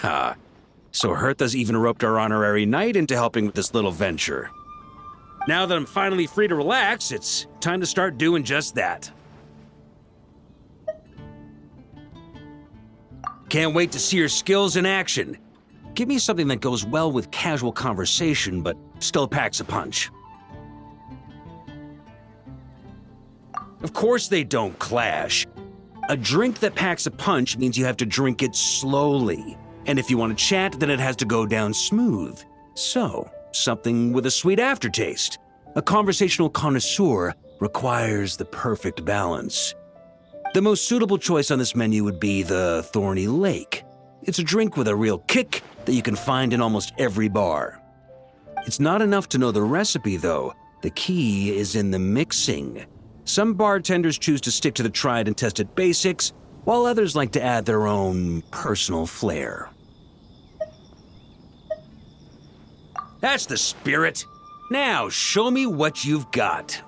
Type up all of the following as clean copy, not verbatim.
Ha. So 𝘖𝘧𝑗's even roped our honorary knight into helping with this little venture. Now that I'm finally free to relax, it's time to start doing just that. Can't wait to see your skills in action. Give me something that goes well with casual conversation, but still packs a punch. Of course they don't clash. A drink that packs a punch means you have to drink it slowly. And if you want to chat, then it has to go down smooth. So, something with a sweet aftertaste. A conversational connoisseur requires the perfect balance. The most suitable choice on this menu would be the Thorny Lake. It's a drink with a real kick that you can find in almost every bar. It's not enough to know the recipe, though. The key is in the mixing. Some bartenders choose to stick to the tried and tested basics, while others like to add their own personal flair. That's the spirit. Now, show me what you've got.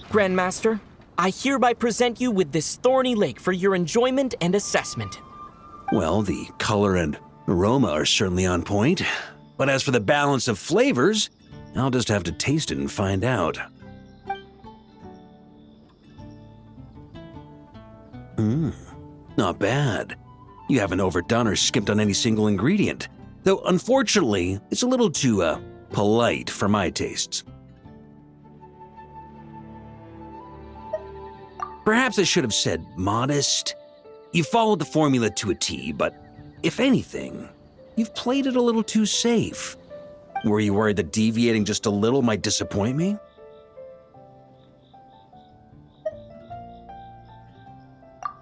Grandmaster, I hereby present you with this Thorny Lake for your enjoyment and assessment. Well, the color and aroma are certainly on point. But as for the balance of flavors, I'll just have to taste it and find out. Not bad. You haven't overdone or skimped on any single ingredient. Though, unfortunately, it's a little too, polite for my tastes. Perhaps I should have said modest. You followed the formula to a T, but if anything, you've played it a little too safe. Were you worried that deviating just a little might disappoint me?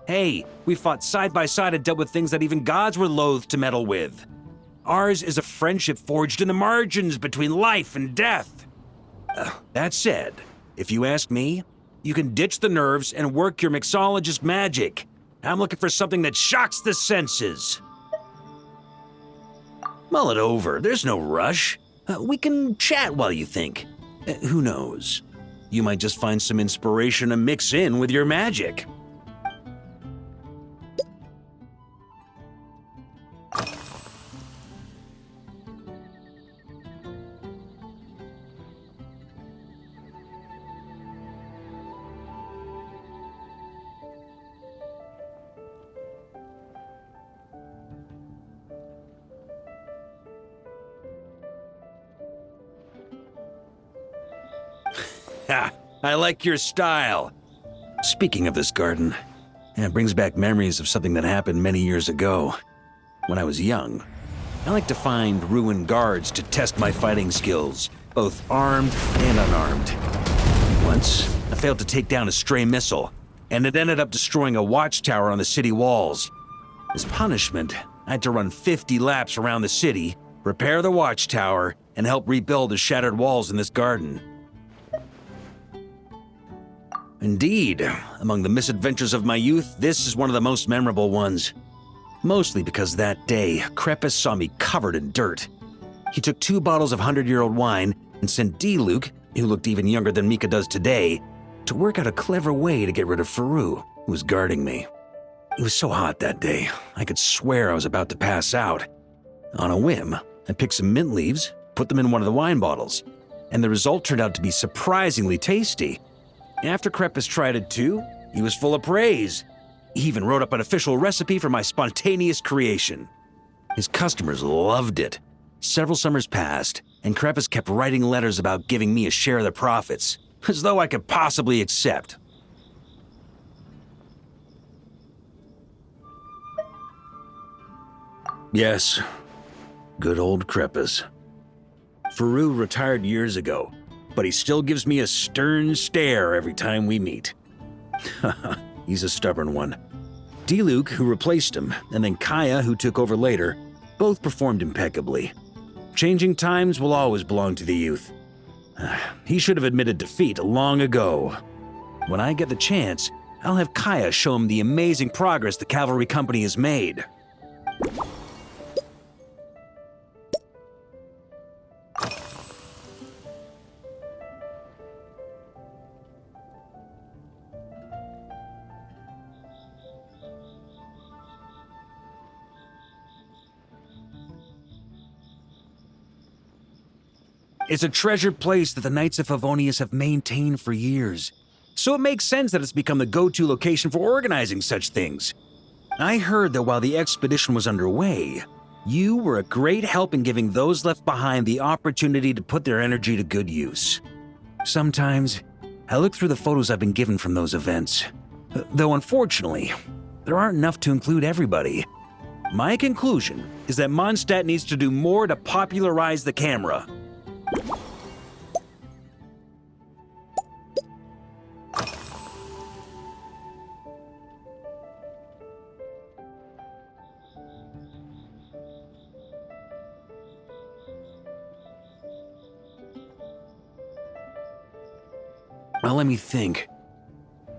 Hey, we fought side by side and dealt with things that even gods were loath to meddle with. Ours is a friendship forged in the margins between life and death. That said, if you ask me, you can ditch the nerves and work your mixologist magic. I'm looking for something that shocks the senses. Mull it over, there's no rush. We can chat while you think. Who knows? You might just find some inspiration to mix in with your magic. Ha! I like your style. Speaking of this garden, it brings back memories of something that happened many years ago. When I was young, I liked to find ruined guards to test my fighting skills, both armed and unarmed. Once, I failed to take down a stray missile, and it ended up destroying a watchtower on the city walls. As punishment, I had to run 50 laps around the city, repair the watchtower, and help rebuild the shattered walls in this garden. Indeed, among the misadventures of my youth, this is one of the most memorable ones. Mostly because that day, 𝘱𝑝𝑎 saw me covered in dirt. He took 2 bottles of 100-year-old wine and sent 𝐷, who looked even younger than Mika does today, to work out a clever way to get rid of 𝐴𝑅𝑢, who was guarding me. It was so hot that day, I could swear I was about to pass out. On a whim, I picked some mint leaves, put them in one of the wine bottles, and the result turned out to be surprisingly tasty. After 𝐃𝐻REPUS tried it too, he was full of praise. He even wrote up an official recipe for my spontaneous creation. His customers loved it. Several summers passed, and 𝐃𝐻REPUS kept writing letters about giving me a share of the profits, as though I could possibly accept. Yes, good old 𝐃𝐻REPUS. 𝐴𝑅𝑢 retired years ago, but he still gives me a stern stare every time we meet. He's a stubborn one. 𝐷, who replaced him, and then Kaya, who took over later, both performed impeccably. Changing times will always belong to the youth. He should have admitted defeat long ago. When I get the chance, I'll have Kaya show him the amazing progress the cavalry company has made. It's a treasured place that the Knights of Favonius have maintained for years, so it makes sense that it's become the go-to location for organizing such things. I heard that while the expedition was underway, you were a great help in giving those left behind the opportunity to put their energy to good use. Sometimes, I look through the photos I've been given from those events, though unfortunately, there aren't enough to include everybody. My conclusion is that Mondstadt needs to do more to popularize the camera. Well, let me think.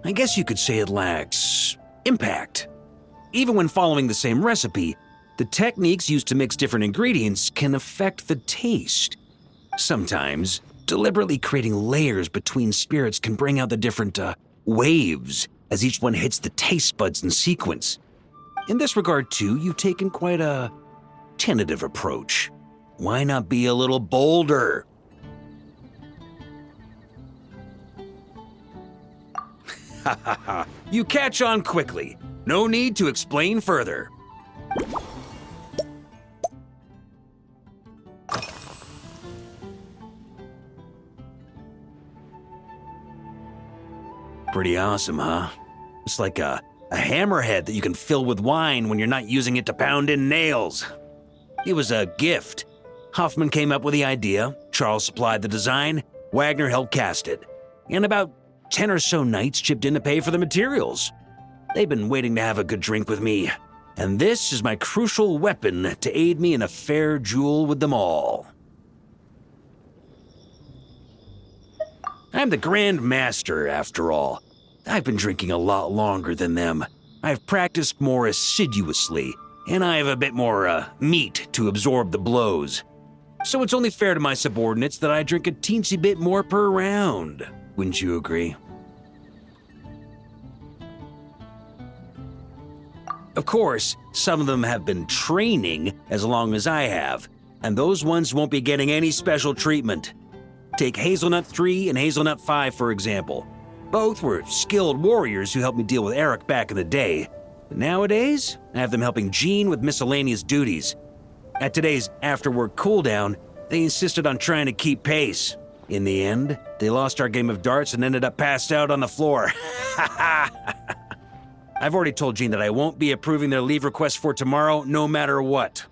I guess you could say it lacks impact. Even when following the same recipe, the techniques used to mix different ingredients can affect the taste. Sometimes, deliberately creating layers between spirits can bring out the different waves as each one hits the taste buds in sequence. In this regard, too, you've taken quite a tentative approach. Why not be a little bolder? Ha ha ha, you catch on quickly. No need to explain further. Pretty awesome, huh? It's like a hammerhead that you can fill with wine when you're not using it to pound in nails. It was a gift. Hoffman came up with the idea, Charles supplied the design, Wagner helped cast it, and about 10 or so knights chipped in to pay for the materials. They've been waiting to have a good drink with me, and this is my crucial weapon to aid me in a fair duel with them all. I'm the Grand Master, after all. I've been drinking a lot longer than them. I've practiced more assiduously, and I have a bit more meat to absorb the blows. So it's only fair to my subordinates that I drink a teensy bit more per round. Wouldn't you agree? Of course, some of them have been training as long as I have, and those ones won't be getting any special treatment. Take Hazelnut 3 and Hazelnut 5, for example. Both were skilled warriors who helped me deal with Eric back in the day. But nowadays, I have them helping Jean with miscellaneous duties. At today's after-work cooldown, they insisted on trying to keep pace. In the end, they lost our game of darts and ended up passed out on the floor. I've already told Jean that I won't be approving their leave request for tomorrow, no matter what.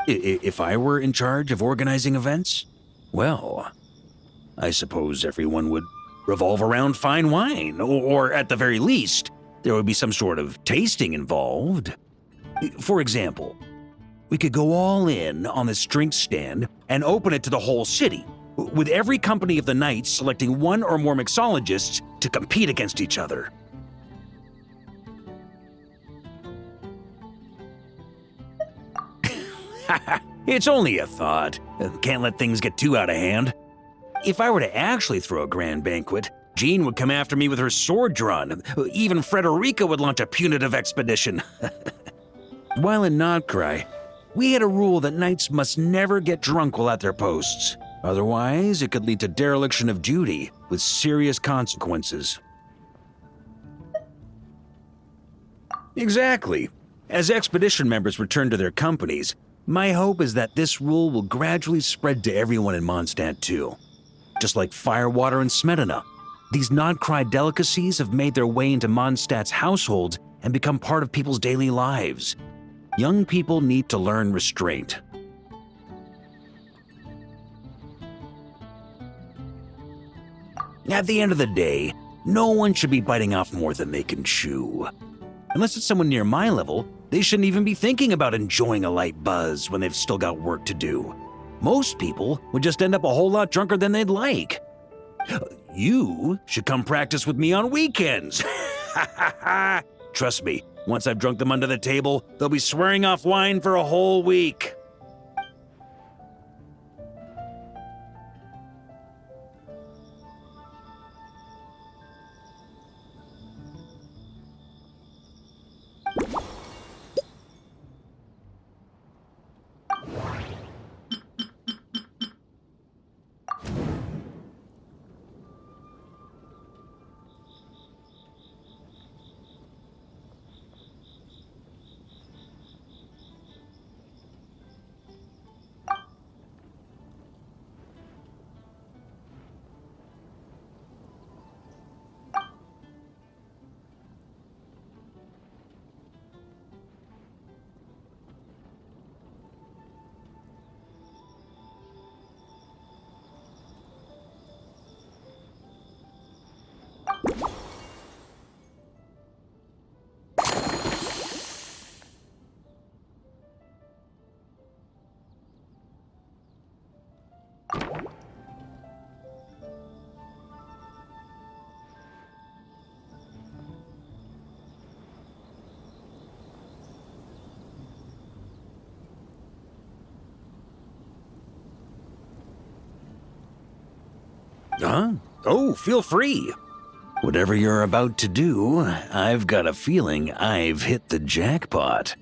If I were in charge of organizing events, well, I suppose everyone would revolve around fine wine, or at the very least, there would be some sort of tasting involved. For example, we could go all in on this drink stand and open it to the whole city, with every company of the night selecting one or more mixologists to compete against each other. It's only a thought. Can't let things get too out of hand. If I were to actually throw a grand banquet, Jean would come after me with her sword drawn. Even Frederica would launch a punitive expedition. While in 𝐷𝘚, we had a rule that knights must never get drunk while at their posts. Otherwise, it could lead to dereliction of duty with serious consequences. Exactly. As expedition members return to their companies, my hope is that this rule will gradually spread to everyone in Mondstadt too. Just like firewater and smetana, these 𝐷𝘚 delicacies have made their way into Mondstadt's households and become part of people's daily lives. Young people need to learn restraint. At the end of the day, no one should be biting off more than they can chew. Unless it's someone near my level, they shouldn't even be thinking about enjoying a light buzz when they've still got work to do. Most people would just end up a whole lot drunker than they'd like. You should come practice with me on weekends. Trust me, once I've drunk them under the table, they'll be swearing off wine for a whole week. Huh? Oh, feel free. Whatever you're about to do, I've got a feeling I've hit the jackpot.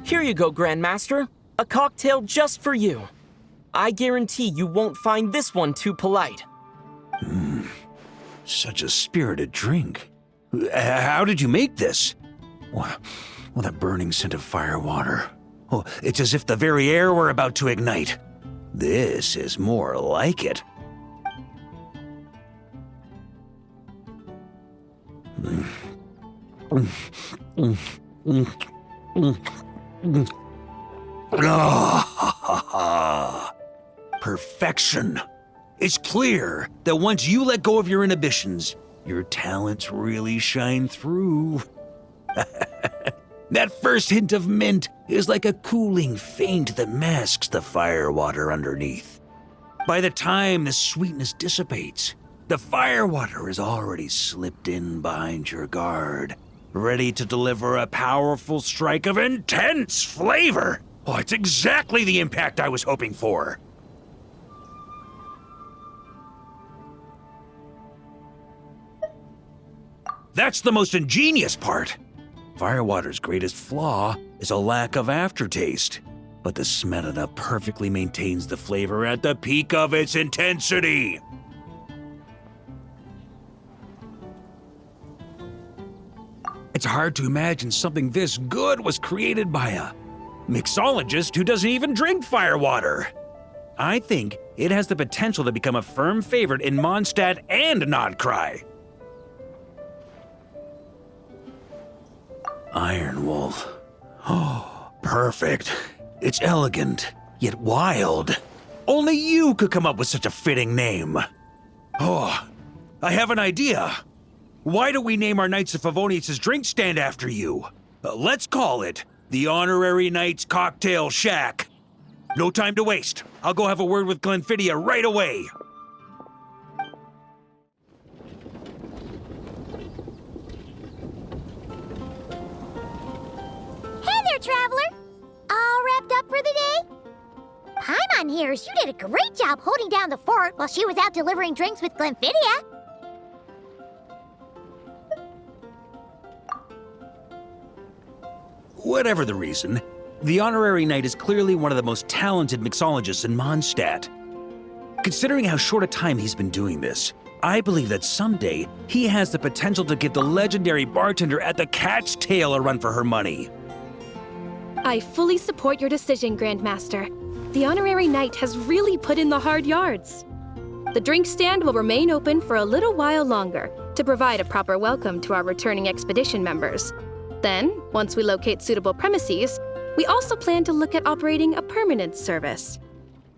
Here you go, Grandmaster. A cocktail just for you. I guarantee you won't find this one too polite. Such a spirited drink. How did you make this? Well, that burning scent of firewater. Oh, it's as if the very air were about to ignite. This is more like it. Perfection. It's clear that once you let go of your inhibitions, your talents really shine through. That first hint of mint is like a cooling feint that masks the firewater underneath. By the time the sweetness dissipates, the firewater is already slipped in behind your guard, ready to deliver a powerful strike of intense flavor. Oh, it's exactly the impact I was hoping for. That's the most ingenious part. Firewater's greatest flaw is a lack of aftertaste, but the Smetana perfectly maintains the flavor at the peak of its intensity. It's hard to imagine something this good was created by a mixologist who doesn't even drink firewater. I think it has the potential to become a firm favorite in Mondstadt and Nodcry. Iron Wolf. Oh, perfect. It's elegant, yet wild. Only you could come up with such a fitting name. Oh, I have an idea. Why don't we name our Knights of Favonius' drink stand after you? Let's call it the Honorary Knights Cocktail Shack. No time to waste. I'll go have a word with Glenfiddich right away. Traveler, all wrapped up for the day? Paimon hears you did a great job holding down the fort while she was out delivering drinks with Glenfiddich. Whatever the reason, the Honorary Knight is clearly one of the most talented mixologists in Mondstadt. Considering how short a time he's been doing this, I believe that someday he has the potential to give the legendary bartender at the Cat's Tail a run for her money. I fully support your decision, Grandmaster. The Honorary Knight has really put in the hard yards. The drink stand will remain open for a little while longer to provide a proper welcome to our returning expedition members. Then, once we locate suitable premises, we also plan to look at operating a permanent service.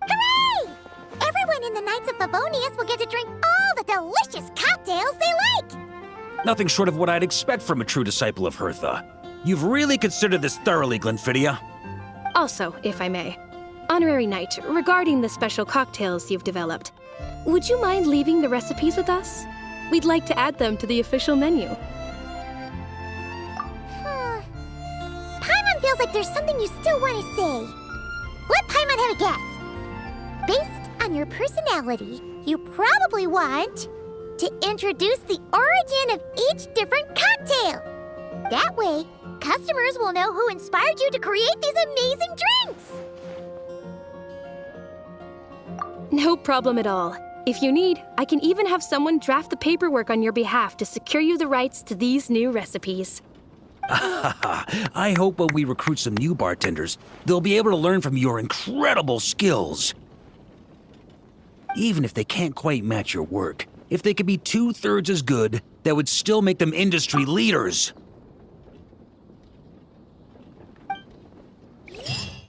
Hooray! Everyone in the Knights of Favonius will get to drink all the delicious cocktails they like! Nothing short of what I'd expect from a true disciple of Hertha. You've really considered this thoroughly, Glenfiddich. Also, if I may, Honorary Knight, regarding the special cocktails you've developed, would you mind leaving the recipes with us? We'd like to add them to the official menu. Paimon feels like there's something you still want to say. Let Paimon have a guess. Based on your personality, you probably want to introduce the origin of each different cocktail. That way, customers will know who inspired you to create these amazing drinks! No problem at all. If you need, I can even have someone draft the paperwork on your behalf to secure you the rights to these new recipes. I hope when we recruit some new bartenders, they'll be able to learn from your incredible skills. Even if they can't quite match your work, if they could be 2/3 as good, that would still make them industry leaders.